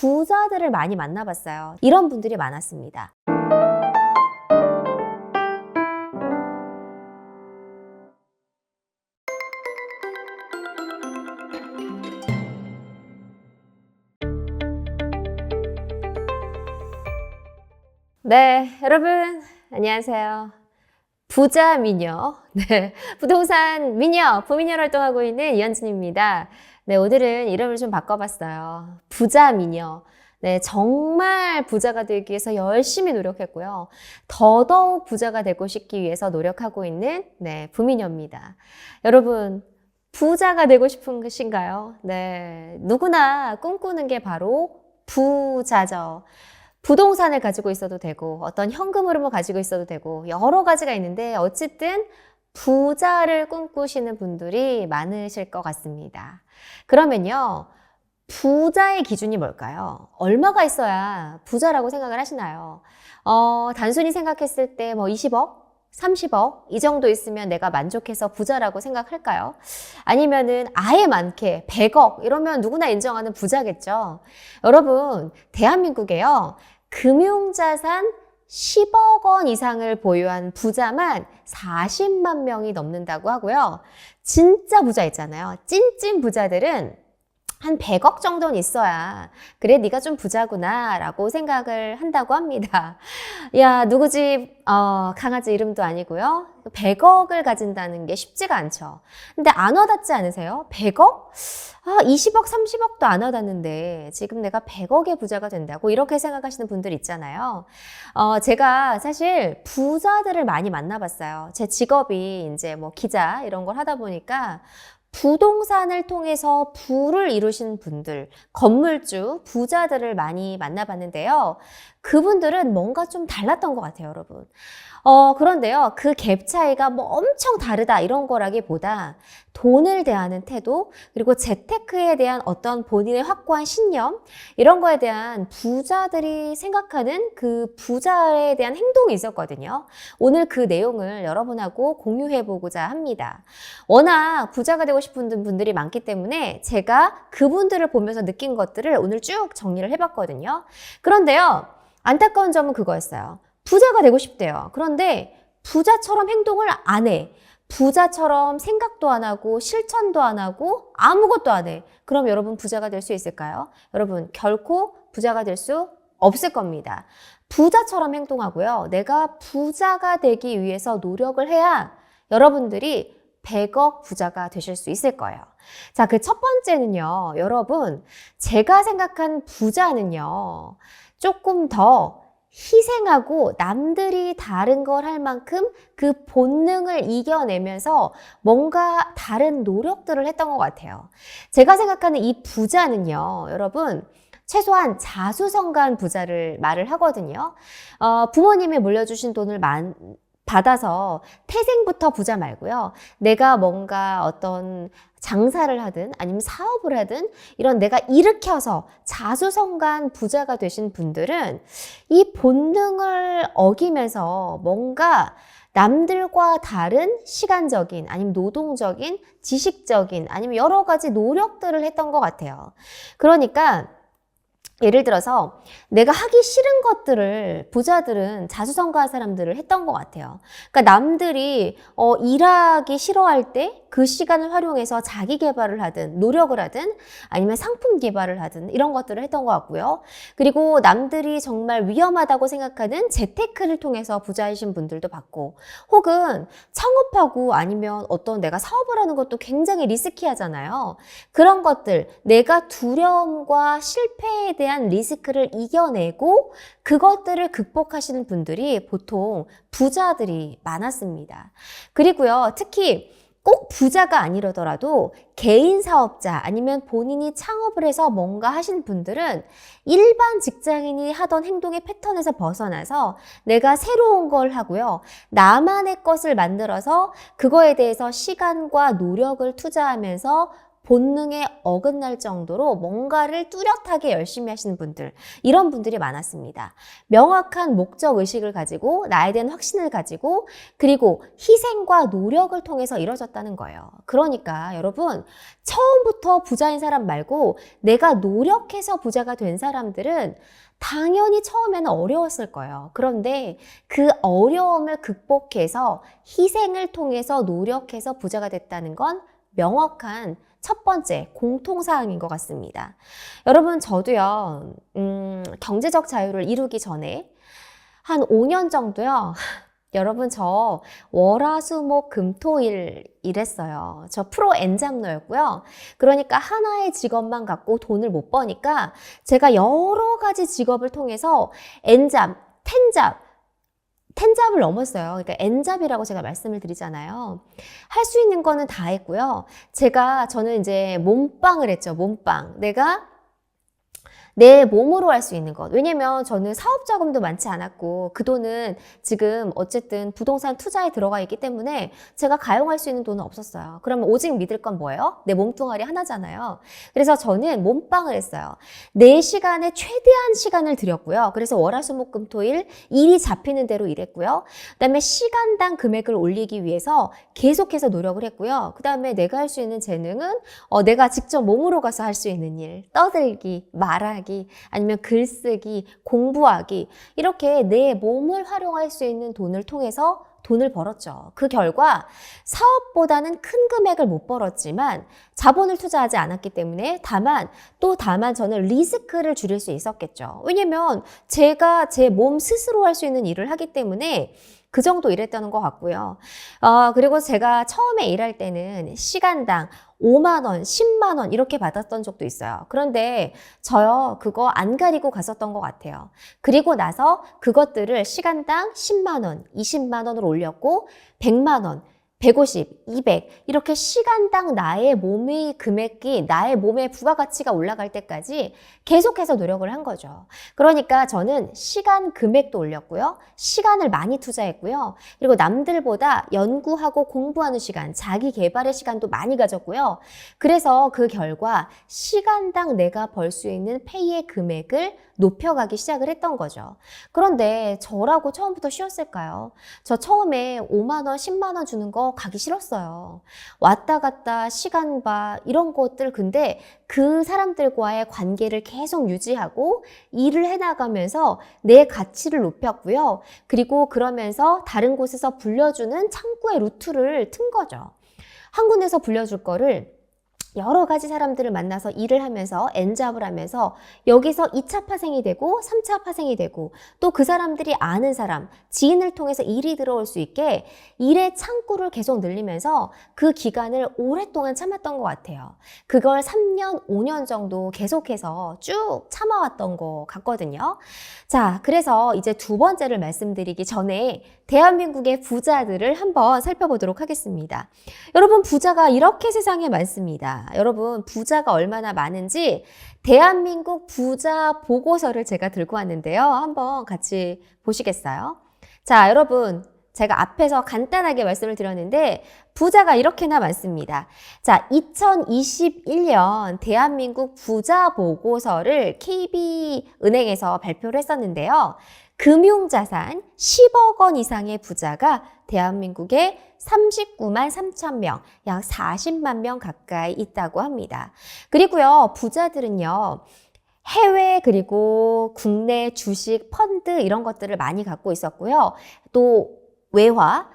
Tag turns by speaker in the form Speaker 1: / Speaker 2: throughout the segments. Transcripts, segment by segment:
Speaker 1: 부자들을 많이 만나봤어요. 이런 분들이 많았습니다. 네, 여러분 안녕하세요. 부자 미녀, 네, 부동산 미녀, 부미녀로 활동하고 있는 이현진입니다. 네, 오늘은 이름을 좀 바꿔봤어요. 부자 미녀. 네, 정말 부자가 되기 위해서 열심히 노력했고요. 더더욱 부자가 되고 싶기 위해서 노력하고 있는 부미녀입니다. 여러분, 부자가 되고 싶은 것인가요? 네, 누구나 꿈꾸는 게 바로 부자죠. 부동산을 가지고 있어도 되고 어떤 현금 흐름을 가지고 있어도 되고 여러 가지가 있는데 어쨌든 부자를 꿈꾸시는 분들이 많으실 것 같습니다. 그러면요, 부자의 기준이 뭘까요? 얼마가 있어야 부자라고 생각을 하시나요? 단순히 생각했을 때 뭐 20억? 30억? 이 정도 있으면 내가 만족해서 부자라고 생각할까요? 아니면은 아예 많게 100억 이러면 누구나 인정하는 부자겠죠. 여러분, 대한민국에요. 금융자산 10억 원 이상을 보유한 부자만 40만 명이 넘는다고 하고요. 진짜 부자 있잖아요. 찐찐 부자들은 한 100억 정도는 있어야 그래 네가 좀 부자구나 라고 생각을 한다고 합니다. 야, 누구 집 강아지 이름도 아니고요. 100억을 가진다는 게 쉽지가 않죠. 근데 안 와닿지 않으세요? 100억? 20억, 30억도 안 와닿는데 지금 내가 100억의 부자가 된다고 이렇게 생각하시는 분들 있잖아요. 제가 사실 부자들을 많이 만나봤어요. 제 직업이 이제 뭐 기자 이런 걸 하다 보니까 부동산을 통해서 부를 이루신 분들, 건물주, 부자들을 많이 만나봤는데요. 그분들은 뭔가 좀 달랐던 것 같아요, 여러분. 그런데요, 그 갭 차이가 뭐 엄청 다르다 이런 거라기보다 돈을 대하는 태도, 그리고 재테크에 대한 어떤 본인의 확고한 신념, 이런 거에 대한 부자들이 생각하는 그 부자에 대한 행동이 있었거든요. 오늘 그 내용을 여러분하고 공유해보고자 합니다. 워낙 부자가 되고 싶은 분들이 많기 때문에 제가 그분들을 보면서 느낀 것들을 오늘 쭉 정리를 해봤거든요. 그런데요, 안타까운 점은 그거였어요. 부자가 되고 싶대요. 그런데 부자처럼 행동을 안 해. 부자처럼 생각도 안 하고 실천도 안 하고 아무것도 안 해. 그럼 여러분 부자가 될 수 있을까요? 여러분 결코 부자가 될 수 없을 겁니다. 부자처럼 행동하고요. 내가 부자가 되기 위해서 노력을 해야 여러분들이 100억 부자가 되실 수 있을 거예요. 자, 그 첫 번째는요. 여러분, 제가 생각한 부자는요. 조금 더 희생하고 남들이 다른 걸 할 만큼 그 본능을 이겨내면서 뭔가 다른 노력들을 했던 것 같아요. 제가 생각하는 이 부자는요, 여러분, 최소한 자수성가한 부자를 말을 하거든요. 부모님이 물려주신 돈을 받아서 태생부터 부자 말고요. 내가 뭔가 어떤 장사를 하든 아니면 사업을 하든 이런 내가 일으켜서 자수성가한 부자가 되신 분들은 이 본능을 어기면서 뭔가 남들과 다른 시간적인 아니면 노동적인 지식적인 아니면 여러 가지 노력들을 했던 것 같아요. 그러니까 예를 들어서 내가 하기 싫은 것들을 부자들은 자수성가한 사람들을 했던 것 같아요. 그러니까 남들이 일하기 싫어할 때 그 시간을 활용해서 자기 개발을 하든 노력을 하든 아니면 상품 개발을 하든 이런 것들을 했던 것 같고요. 그리고 남들이 정말 위험하다고 생각하는 재테크를 통해서 부자이신 분들도 봤고, 혹은 창업하고 아니면 어떤 내가 사업을 하는 것도 굉장히 리스키하잖아요. 그런 것들, 내가 두려움과 실패에 대한 리스크를 이겨내고 그것들을 극복하시는 분들이 보통 부자들이 많았습니다. 그리고요, 특히 꼭 부자가 아니더라도 개인 사업자 아니면 본인이 창업을 해서 뭔가 하신 분들은 일반 직장인이 하던 행동의 패턴에서 벗어나서 내가 새로운 걸 하고요. 나만의 것을 만들어서 그거에 대해서 시간과 노력을 투자하면서 본능에 어긋날 정도로 뭔가를 뚜렷하게 열심히 하시는 분들, 이런 분들이 많았습니다. 명확한 목적의식을 가지고 나에 대한 확신을 가지고 그리고 희생과 노력을 통해서 이뤄졌다는 거예요. 그러니까 여러분, 처음부터 부자인 사람 말고 내가 노력해서 부자가 된 사람들은 당연히 처음에는 어려웠을 거예요. 그런데 그 어려움을 극복해서 희생을 통해서 노력해서 부자가 됐다는 건 명확한 첫 번째 공통사항인 것 같습니다. 여러분, 저도요, 경제적 자유를 이루기 전에 한 5년 정도요, 여러분, 저 월화수목금토일 일했어요. 저 프로 엔잡러였고요. 그러니까 하나의 직업만 갖고 돈을 못 버니까 제가 여러 가지 직업을 통해서 엔잡, 텐잡을 넘었어요. 그러니까 엔잡이라고 제가 말씀을 드리잖아요. 할 수 있는 거는 다 했고요. 저는 이제 몸빵을 했죠. 몸빵. 내 몸으로 할 수 있는 것. 왜냐면 저는 사업 자금도 많지 않았고 그 돈은 지금 어쨌든 부동산 투자에 들어가 있기 때문에 제가 가용할 수 있는 돈은 없었어요. 그러면 오직 믿을 건 뭐예요? 내 몸뚱아리 하나잖아요. 그래서 저는 몸빵을 했어요. 4시간에 최대한 시간을 들였고요. 그래서 월화수목금토일 일이 잡히는 대로 일했고요. 그다음에 시간당 금액을 올리기 위해서 계속해서 노력을 했고요. 그다음에 내가 할 수 있는 재능은 내가 직접 몸으로 가서 할 수 있는 일, 떠들기, 말하기, 아니면 글쓰기, 공부하기, 이렇게 내 몸을 활용할 수 있는 돈을 통해서 돈을 벌었죠. 그 결과 사업보다는 큰 금액을 못 벌었지만 자본을 투자하지 않았기 때문에 다만 저는 리스크를 줄일 수 있었겠죠. 왜냐면 제가 제 몸 스스로 할 수 있는 일을 하기 때문에 그 정도 일했다는 것 같고요. 그리고 제가 처음에 일할 때는 시간당 5만 원, 10만 원 이렇게 받았던 적도 있어요. 그런데 저요, 그거 안 가리고 갔었던 것 같아요. 그리고 나서 그것들을 시간당 10만 원, 20만 원으로 올렸고 100만 원, 150, 200 이렇게 시간당 나의 몸의 금액이 나의 몸의 부가가치가 올라갈 때까지 계속해서 노력을 한 거죠. 그러니까 저는 시간 금액도 올렸고요. 시간을 많이 투자했고요. 그리고 남들보다 연구하고 공부하는 시간, 자기 개발의 시간도 많이 가졌고요. 그래서 그 결과 시간당 내가 벌 수 있는 페이의 금액을 높여가기 시작을 했던 거죠. 그런데 저라고 처음부터 쉬웠을까요? 저 처음에 5만 원, 10만 원 주는 거 가기 싫었어요. 왔다 갔다 시간 봐 이런 것들. 근데 그 사람들과의 관계를 계속 유지하고 일을 해나가면서 내 가치를 높였고요. 그리고 그러면서 다른 곳에서 불려주는 창구의 루트를 튼 거죠. 한 군데서 불려줄 거를 여러 가지 사람들을 만나서 일을 하면서 엔잡을 하면서 여기서 2차 파생이 되고 3차 파생이 되고 또 그 사람들이 아는 사람, 지인을 통해서 일이 들어올 수 있게 일의 창구를 계속 늘리면서 그 기간을 오랫동안 참았던 것 같아요. 그걸 3년, 5년 정도 계속해서 쭉 참아왔던 것 같거든요. 자, 그래서 이제 두 번째를 말씀드리기 전에 대한민국의 부자들을 한번 살펴보도록 하겠습니다. 여러분, 부자가 이렇게 세상에 많습니다. 여러분, 부자가 얼마나 많은지 대한민국 부자 보고서를 제가 들고 왔는데요. 한번 같이 보시겠어요? 자, 여러분, 제가 앞에서 간단하게 말씀을 드렸는데 부자가 이렇게나 많습니다. 자, 2021년 대한민국 부자 보고서를 KB은행에서 발표를 했었는데요. 금융자산 10억 원 이상의 부자가 대한민국에 39만 3천 명, 약 40만 명 가까이 있다고 합니다. 그리고요, 부자들은요, 해외 그리고 국내 주식, 펀드 이런 것들을 많이 갖고 있었고요. 또 외화,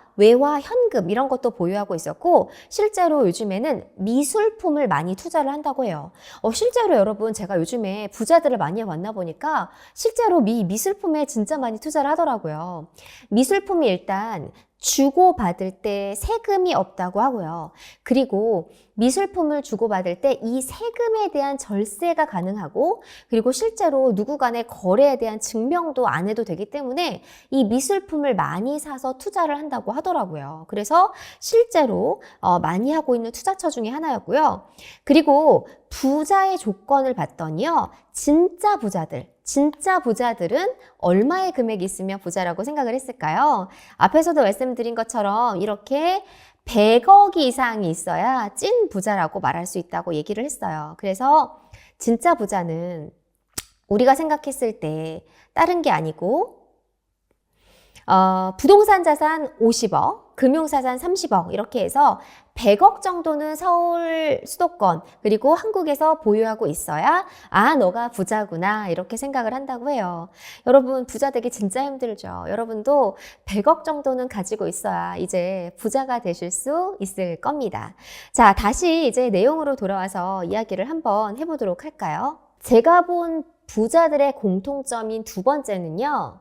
Speaker 1: 현금 이런 것도 보유하고 있었고 실제로 요즘에는 미술품을 많이 투자를 한다고 해요. 실제로 여러분 제가 요즘에 부자들을 많이 만나보니까 실제로 미술품에 진짜 많이 투자를 하더라고요. 미술품이 일단 주고받을 때 세금이 없다고 하고요. 그리고 미술품을 주고받을 때 이 세금에 대한 절세가 가능하고 그리고 실제로 누구 간의 거래에 대한 증명도 안 해도 되기 때문에 이 미술품을 많이 사서 투자를 한다고 하더라고요. 그래서 실제로 많이 하고 있는 투자처 중에 하나였고요. 그리고 부자의 조건을 봤더니요. 진짜 부자들은 얼마의 금액이 있으면 부자라고 생각을 했을까요? 앞에서도 말씀드린 것처럼 이렇게 100억 이상이 있어야 찐 부자라고 말할 수 있다고 얘기를 했어요. 그래서 진짜 부자는 우리가 생각했을 때 다른 게 아니고 부동산 자산 50억, 금융자산 30억 이렇게 해서 100억 정도는 서울 수도권 그리고 한국에서 보유하고 있어야 너가 부자구나 이렇게 생각을 한다고 해요. 여러분 부자 되기 진짜 힘들죠. 여러분도 100억 정도는 가지고 있어야 이제 부자가 되실 수 있을 겁니다. 자, 다시 이제 내용으로 돌아와서 이야기를 한번 해보도록 할까요? 제가 본 부자들의 공통점인 두 번째는요.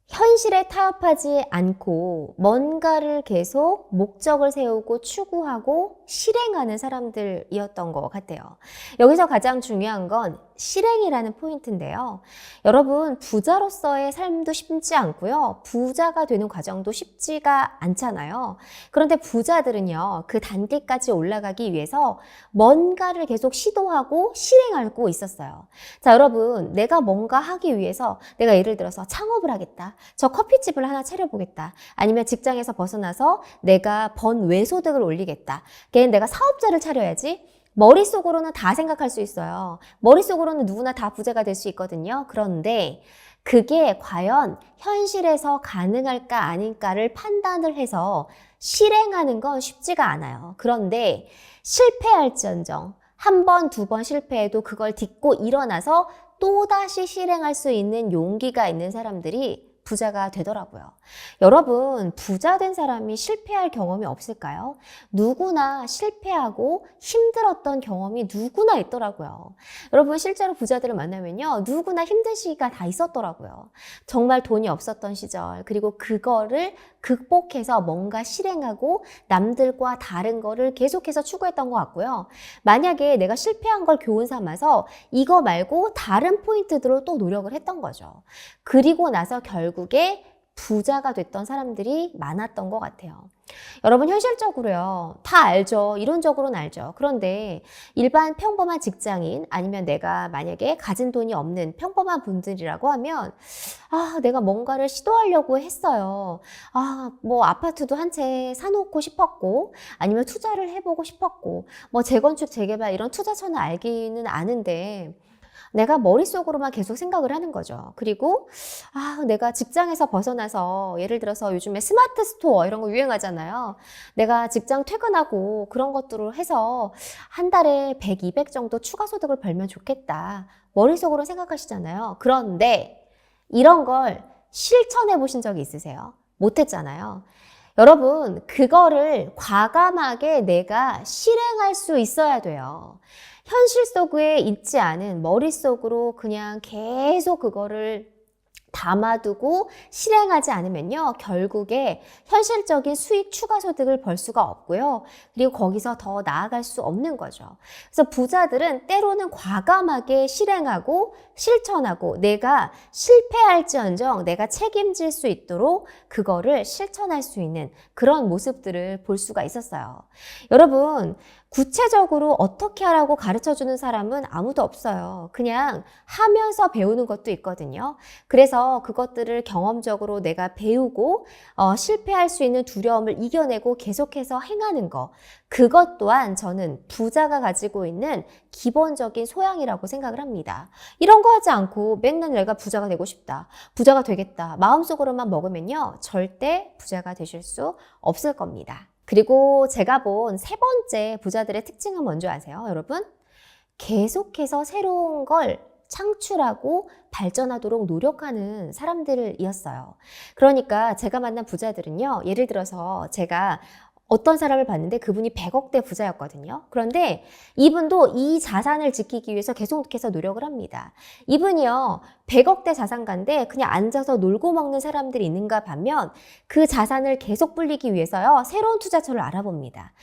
Speaker 1: 현실에 타협하지 않고 뭔가를 계속 목적을 세우고 추구하고 실행하는 사람들이었던 것 같아요. 여기서 가장 중요한 건 실행이라는 포인트인데요. 여러분 부자로서의 삶도 쉽지 않고요. 부자가 되는 과정도 쉽지가 않잖아요. 그런데 부자들은요. 그 단계까지 올라가기 위해서 뭔가를 계속 시도하고 실행하고 있었어요. 자, 여러분 내가 뭔가 하기 위해서 내가 예를 들어서 창업을 하겠다. 저 커피집을 하나 차려보겠다. 아니면 직장에서 벗어나서 내가 번 외소득을 올리겠다. 걔는 내가 사업자를 차려야지. 머릿속으로는 다 생각할 수 있어요. 머릿속으로는 누구나 다 부자가 될 수 있거든요. 그런데 그게 과연 현실에서 가능할까 아닐까를 판단을 해서 실행하는 건 쉽지가 않아요. 그런데 실패할지언정 한 번, 두 번 실패해도 그걸 딛고 일어나서 또다시 실행할 수 있는 용기가 있는 사람들이 부자가 되더라고요. 여러분, 부자 된 사람이 실패할 경험이 없을까요? 누구나 실패하고 힘들었던 경험이 누구나 있더라고요. 여러분, 실제로 부자들을 만나면요. 누구나 힘든 시기가 다 있었더라고요. 정말 돈이 없었던 시절, 그리고 그거를 극복해서 뭔가 실행하고 남들과 다른 거를 계속해서 추구했던 것 같고요. 만약에 내가 실패한 걸 교훈 삼아서 이거 말고 다른 포인트들로 또 노력을 했던 거죠. 그리고 나서 결국에 부자가 됐던 사람들이 많았던 것 같아요. 여러분 현실적으로요. 다 알죠. 이론적으로는 알죠. 그런데 일반 평범한 직장인 아니면 내가 만약에 가진 돈이 없는 평범한 분들이라고 하면 내가 뭔가를 시도하려고 했어요. 뭐 아파트도 한 채 사놓고 싶었고 아니면 투자를 해보고 싶었고 뭐 재건축 재개발 이런 투자처는 알기는 아는데 내가 머릿속으로만 계속 생각을 하는 거죠. 그리고 내가 직장에서 벗어나서 예를 들어서 요즘에 스마트 스토어 이런 거 유행하잖아요. 내가 직장 퇴근하고 그런 것들을 해서 한 달에 100, 200 정도 추가 소득을 벌면 좋겠다. 머릿속으로 생각하시잖아요. 그런데 이런 걸 실천해 보신 적이 있으세요? 못했잖아요. 여러분, 그거를 과감하게 내가 실행할 수 있어야 돼요. 현실 속에 있지 않은 머릿속으로 그냥 계속 그거를 담아두고 실행하지 않으면요. 결국에 현실적인 수익 추가 소득을 벌 수가 없고요. 그리고 거기서 더 나아갈 수 없는 거죠. 그래서 부자들은 때로는 과감하게 실행하고 실천하고 내가 실패할지언정 내가 책임질 수 있도록 그거를 실천할 수 있는 그런 모습들을 볼 수가 있었어요. 여러분, 구체적으로 어떻게 하라고 가르쳐주는 사람은 아무도 없어요. 그냥 하면서 배우는 것도 있거든요. 그래서 그것들을 경험적으로 내가 배우고 실패할 수 있는 두려움을 이겨내고 계속해서 행하는 거. 그것 또한 저는 부자가 가지고 있는 기본적인 소양이라고 생각을 합니다. 이런 거 하지 않고 맨날 내가 부자가 되고 싶다. 부자가 되겠다. 마음속으로만 먹으면요. 절대 부자가 되실 수 없을 겁니다. 그리고 제가 본 세 번째 부자들의 특징은 뭔지 아세요, 여러분? 계속해서 새로운 걸 창출하고 발전하도록 노력하는 사람들이었어요. 그러니까 제가 만난 부자들은요, 예를 들어서 제가 어떤 사람을 봤는데 그분이 100억대 부자였거든요. 그런데 이분도 이 자산을 지키기 위해서 계속해서 노력을 합니다. 이분이요, 100억대 자산가인데 그냥 앉아서 놀고 먹는 사람들이 있는가 반면 그 자산을 계속 불리기 위해서요, 새로운 투자처를 알아봅니다.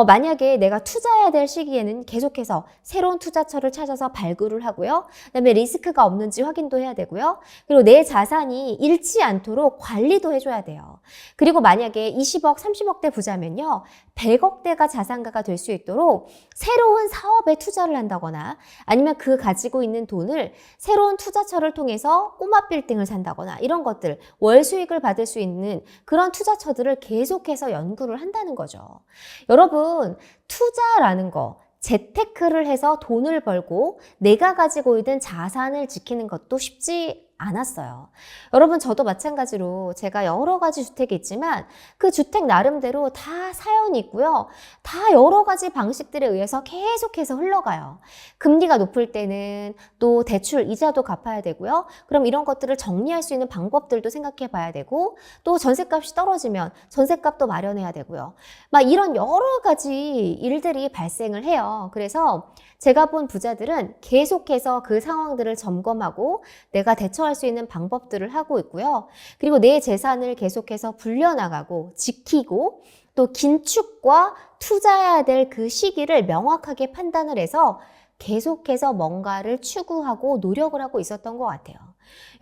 Speaker 1: 만약에 내가 투자해야 될 시기에는 계속해서 새로운 투자처를 찾아서 발굴을 하고요. 그다음에 리스크가 없는지 확인도 해야 되고요. 그리고 내 자산이 잃지 않도록 관리도 해줘야 돼요. 그리고 만약에 20억, 30억대 부자면요. 100억대가 자산가가 될 수 있도록 새로운 사업에 투자를 한다거나 아니면 그 가지고 있는 돈을 새로운 투자처를 그걸 통해서 꼬마 빌딩을 산다거나 이런 것들, 월 수익을 받을 수 있는 그런 투자처들을 계속해서 연구를 한다는 거죠. 여러분, 투자라는 거, 재테크를 해서 돈을 벌고 내가 가지고 있는 자산을 지키는 것도 쉽지 않았어요. 여러분, 저도 마찬가지로 제가 여러 가지 주택이 있지만 그 주택 나름대로 다 사연이 있고요. 다 여러 가지 방식들에 의해서 계속해서 흘러가요. 금리가 높을 때는 또 대출 이자도 갚아야 되고요. 그럼 이런 것들을 정리할 수 있는 방법들도 생각해 봐야 되고, 또 전셋값이 떨어지면 전셋값도 마련해야 되고요. 막 이런 여러 가지 일들이 발생을 해요. 그래서 제가 본 부자들은 계속해서 그 상황들을 점검하고 내가 대처할 수 있는 방법들을 하고 있고요. 그리고 내 재산을 계속해서 불려나가고 지키고, 또 긴축과 투자해야 될 그 시기를 명확하게 판단을 해서 계속해서 뭔가를 추구하고 노력을 하고 있었던 것 같아요.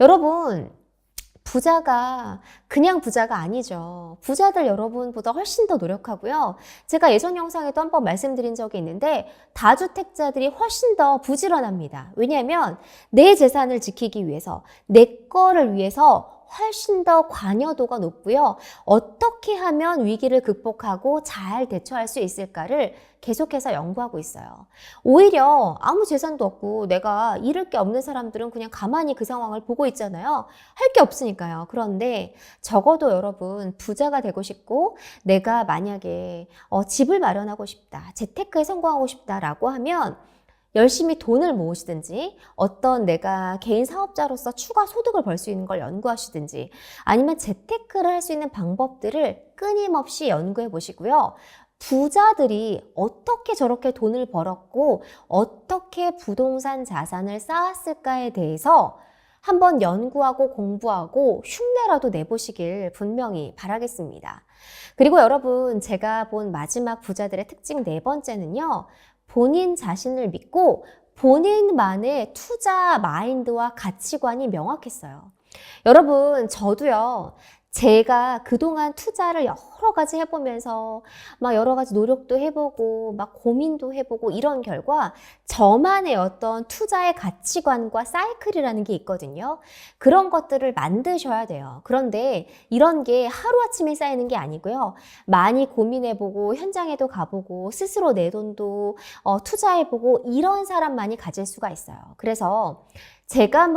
Speaker 1: 여러분, 부자가 그냥 부자가 아니죠. 부자들 여러분보다 훨씬 더 노력하고요. 제가 예전 영상에도 한번 말씀드린 적이 있는데 다주택자들이 훨씬 더 부지런합니다. 왜냐하면 내 재산을 지키기 위해서, 내 거를 위해서 훨씬 더 관여도가 높고요. 어떻게 하면 위기를 극복하고 잘 대처할 수 있을까를 계속해서 연구하고 있어요. 오히려 아무 재산도 없고 내가 잃을 게 없는 사람들은 그냥 가만히 그 상황을 보고 있잖아요. 할 게 없으니까요. 그런데 적어도 여러분, 부자가 되고 싶고 내가 만약에 집을 마련하고 싶다, 재테크에 성공하고 싶다라고 하면 열심히 돈을 모으시든지, 어떤 내가 개인 사업자로서 추가 소득을 벌 수 있는 걸 연구하시든지, 아니면 재테크를 할 수 있는 방법들을 끊임없이 연구해 보시고요. 부자들이 어떻게 저렇게 돈을 벌었고 어떻게 부동산 자산을 쌓았을까에 대해서 한번 연구하고 공부하고 흉내라도 내보시길 분명히 바라겠습니다. 그리고 여러분, 제가 본 마지막 부자들의 특징 네 번째는요, 본인 자신을 믿고 본인만의 투자 마인드와 가치관이 명확했어요. 여러분, 저도요, 제가 그동안 투자를 여러 가지 해보면서 막 여러 가지 노력도 해보고 막 고민도 해보고 이런 결과 저만의 어떤 투자의 가치관과 사이클이라는 게 있거든요. 그런 것들을 만드셔야 돼요. 그런데 이런 게 하루아침에 쌓이는 게 아니고요. 많이 고민해보고 현장에도 가보고 스스로 내 돈도 투자해보고 이런 사람만이 가질 수가 있어요. 그래서 제가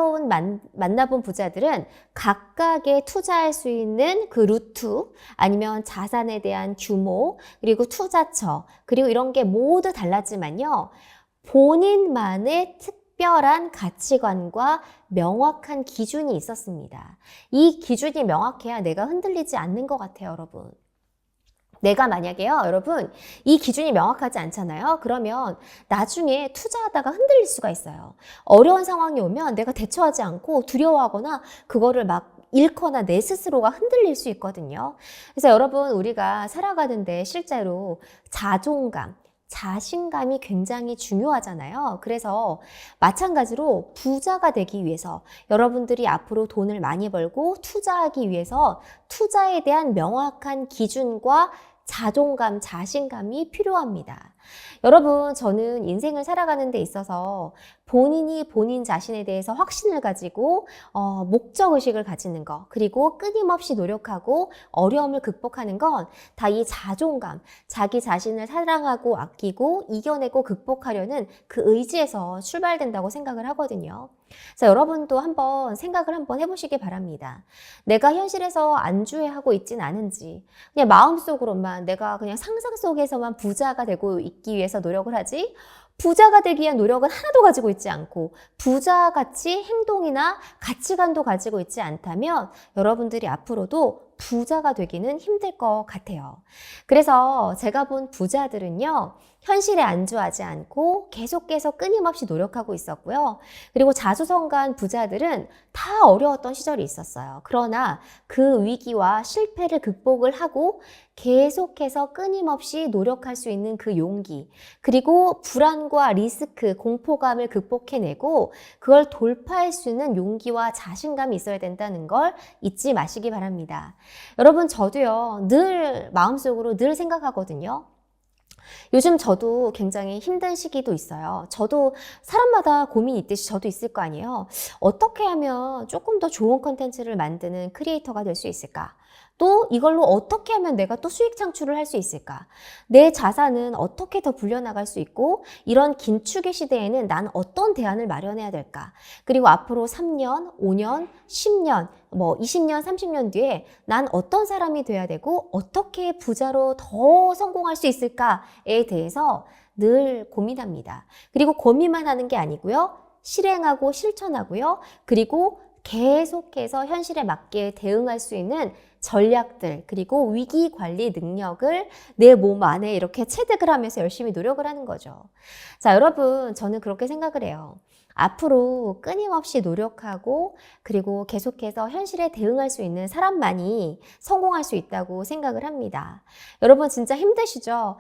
Speaker 1: 만나본 부자들은 각각의 투자할 수 있는 그 루트, 아니면 자산에 대한 규모, 그리고 투자처, 그리고 이런 게 모두 달랐지만요, 본인만의 특별한 가치관과 명확한 기준이 있었습니다. 이 기준이 명확해야 내가 흔들리지 않는 것 같아요, 여러분. 내가 만약에요, 여러분, 이 기준이 명확하지 않잖아요. 그러면 나중에 투자하다가 흔들릴 수가 있어요. 어려운 상황이 오면 내가 대처하지 않고 두려워하거나 그거를 막 잃거나 내 스스로가 흔들릴 수 있거든요. 그래서 여러분, 우리가 살아가는데 실제로 자존감, 자신감이 굉장히 중요하잖아요. 그래서 마찬가지로 부자가 되기 위해서 여러분들이 앞으로 돈을 많이 벌고 투자하기 위해서 투자에 대한 명확한 기준과 자존감, 자신감이 필요합니다. 여러분, 저는 인생을 살아가는 데 있어서 본인이 본인 자신에 대해서 확신을 가지고 목적의식을 가지는 거, 그리고 끊임없이 노력하고 어려움을 극복하는 건 다 이 자존감, 자기 자신을 사랑하고 아끼고 이겨내고 극복하려는 그 의지에서 출발된다고 생각을 하거든요. 그래서 여러분도 한번 생각을 한번 해보시기 바랍니다. 내가 현실에서 안주해하고 있진 않은지, 그냥 마음속으로만 내가 그냥 상상 속에서만 부자가 되고 있기 위해서 노력을 하지, 부자가 되기 위한 노력은 하나도 가지고 있지 않고 부자같이 행동이나 가치관도 가지고 있지 않다면 여러분들이 앞으로도 부자가 되기는 힘들 것 같아요. 그래서 제가 본 부자들은요, 현실에 안주하지 않고 계속해서 끊임없이 노력하고 있었고요. 그리고 자수성가한 부자들은 다 어려웠던 시절이 있었어요. 그러나 그 위기와 실패를 극복을 하고 계속해서 끊임없이 노력할 수 있는 그 용기, 그리고 불안과 리스크, 공포감을 극복해내고 그걸 돌파할 수 있는 용기와 자신감이 있어야 된다는 걸 잊지 마시기 바랍니다. 여러분, 저도요, 늘 마음속으로 늘 생각하거든요. 요즘 저도 굉장히 힘든 시기도 있어요. 저도 사람마다 고민이 있듯이 저도 있을 거 아니에요. 어떻게 하면 조금 더 좋은 컨텐츠를 만드는 크리에이터가 될 수 있을까? 또 이걸로 어떻게 하면 내가 또 수익 창출을 할 수 있을까? 내 자산은 어떻게 더 불려나갈 수 있고 이런 긴축의 시대에는 난 어떤 대안을 마련해야 될까? 그리고 앞으로 3년, 5년, 10년, 20년, 30년 뒤에 난 어떤 사람이 돼야 되고 어떻게 부자로 더 성공할 수 있을까에 대해서 늘 고민합니다. 그리고 고민만 하는 게 아니고요. 실행하고 실천하고요. 그리고 계속해서 현실에 맞게 대응할 수 있는 전략들 그리고 위기 관리 능력을 내 몸 안에 이렇게 체득을 하면서 열심히 노력을 하는 거죠. 자, 여러분, 저는 그렇게 생각을 해요. 앞으로 끊임없이 노력하고 그리고 계속해서 현실에 대응할 수 있는 사람만이 성공할 수 있다고 생각을 합니다. 여러분 진짜 힘드시죠?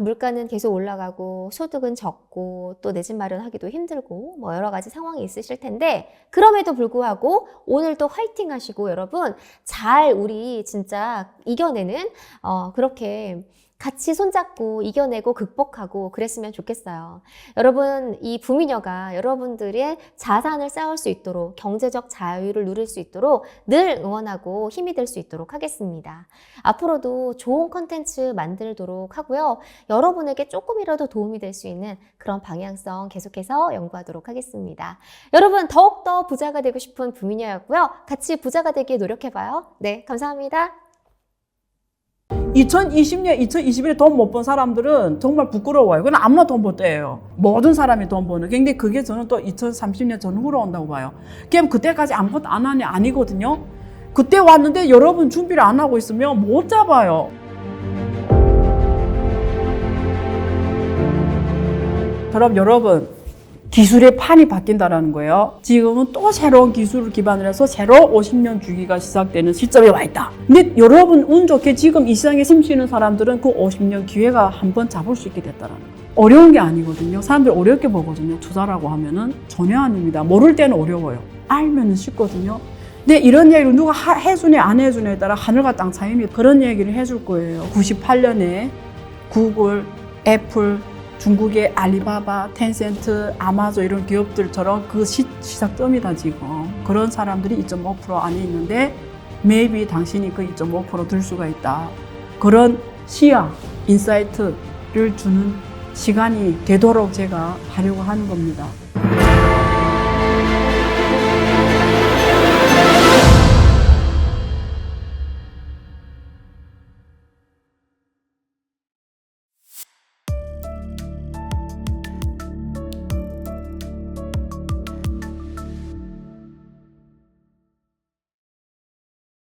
Speaker 1: 물가는 계속 올라가고 소득은 적고 또 내 집 마련하기도 힘들고 여러 가지 상황이 있으실 텐데 그럼에도 불구하고 오늘도 화이팅 하시고 여러분 잘 우리 진짜 이겨내는 그렇게 같이 손잡고 이겨내고 극복하고 그랬으면 좋겠어요. 여러분, 이 부미녀가 여러분들의 자산을 쌓을 수 있도록 경제적 자유를 누릴 수 있도록 늘 응원하고 힘이 될 수 있도록 하겠습니다. 앞으로도 좋은 컨텐츠 만들도록 하고요. 여러분에게 조금이라도 도움이 될 수 있는 그런 방향성 계속해서 연구하도록 하겠습니다. 여러분, 더욱더 부자가 되고 싶은 부미녀였고요. 같이 부자가 되기에 노력해봐요. 네, 감사합니다.
Speaker 2: 2020년, 2021에 돈 못 번 사람들은 정말 부끄러워요. 그건 아무나 돈 못 돼요. 모든 사람이 돈 버는. 근데 그게 저는 또 2030년 전후로 온다고 봐요. 그럼 그때까지 아무것도 안 하니 아니거든요. 그때 왔는데 여러분 준비를 안 하고 있으면 못 잡아요. 그럼 여러분, 기술의 판이 바뀐다는 거예요. 지금은 또 새로운 기술을 기반으로 해서 새로 50년 주기가 시작되는 시점에 와 있다. 근데 여러분 운 좋게 지금 이 시장에 숨쉬는 사람들은 그 50년 기회가 한번 잡을 수 있게 됐다는 거예요. 어려운 게 아니거든요. 사람들이 어렵게 보거든요. 투자라고 하면은 전혀 아닙니다. 모를 때는 어려워요. 알면은 쉽거든요. 근데 이런 얘기를 누가 해주네 안 해주네에 따라 하늘과 땅 차이입니다. 그런 얘기를 해줄 거예요. 98년에 구글, 애플, 중국의 알리바바, 텐센트, 아마존 이런 기업들처럼 그 시작점이다 지금. 그런 사람들이 2.5% 안에 있는데 maybe 당신이 그 2.5% 들 수가 있다. 그런 시야, 인사이트를 주는 시간이 되도록 제가 하려고 하는 겁니다.